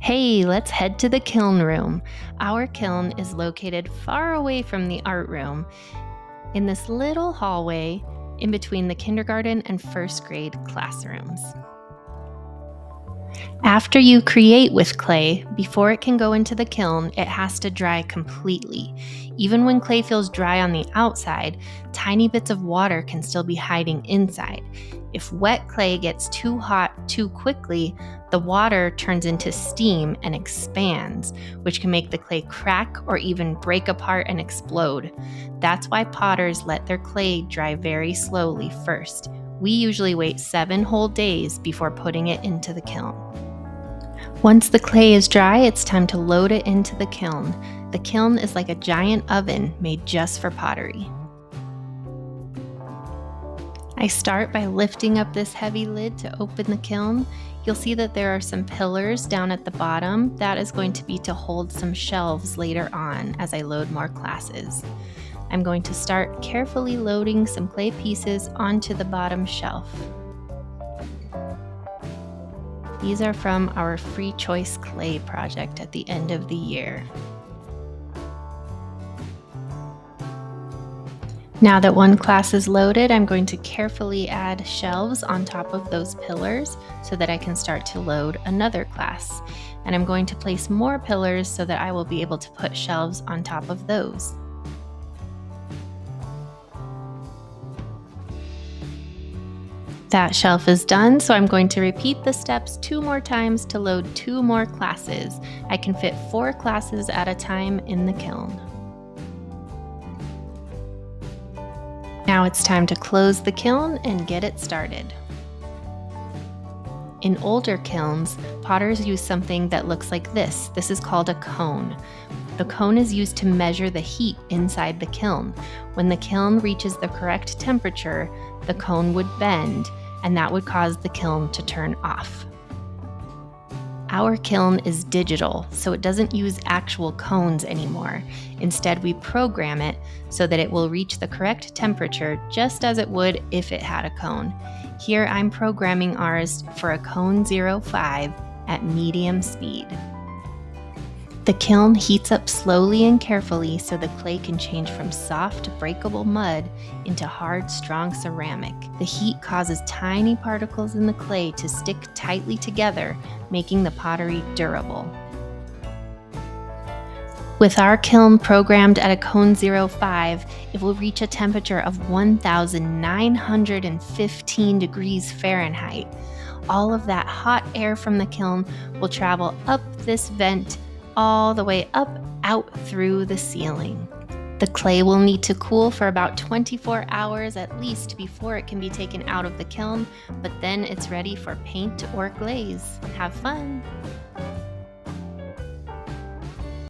Hey, let's head to the kiln room. Our kiln is located far away from the art room in this little hallway in between the kindergarten and first grade classrooms. After you create with clay, before it can go into the kiln, it has to dry completely. Even when clay feels dry on the outside, tiny bits of water can still be hiding inside. If wet clay gets too hot too quickly, the water turns into steam and expands, which can make the clay crack or even break apart and explode. That's why potters let their clay dry very slowly first. We usually wait 7 whole days before putting it into the kiln. Once the clay is dry, it's time to load it into the kiln. The kiln is like a giant oven made just for pottery. I start by lifting up this heavy lid to open the kiln. You'll see that there are some pillars down at the bottom. That is going to be to hold some shelves later on as I load more classes. I'm going to start carefully loading some clay pieces onto the bottom shelf. These are from our free choice clay project at the end of the year. Now that one class is loaded, I'm going to carefully add shelves on top of those pillars so that I can start to load another class. And I'm going to place more pillars so that I will be able to put shelves on top of those. That shelf is done, so I'm going to repeat the steps 2 more times to load 2 more classes. I can fit 4 classes at a time in the kiln. Now it's time to close the kiln and get it started. In older kilns, potters use something that looks like this. This is called a cone. The cone is used to measure the heat inside the kiln. When the kiln reaches the correct temperature, the cone would bend, and that would cause the kiln to turn off. Our kiln is digital, so it doesn't use actual cones anymore. Instead, we program it so that it will reach the correct temperature just as it would if it had a cone. Here I'm programming ours for a cone 05 at medium speed. The kiln heats up slowly and carefully so the clay can change from soft, breakable mud into hard, strong ceramic. The heat causes tiny particles in the clay to stick tightly together, making the pottery durable. With our kiln programmed at a cone 05, it will reach a temperature of 1,915 degrees Fahrenheit. All of that hot air from the kiln will travel up this vent all the way up, out through the ceiling. The clay will need to cool for about 24 hours at least before it can be taken out of the kiln, but then it's ready for paint or glaze. Have fun!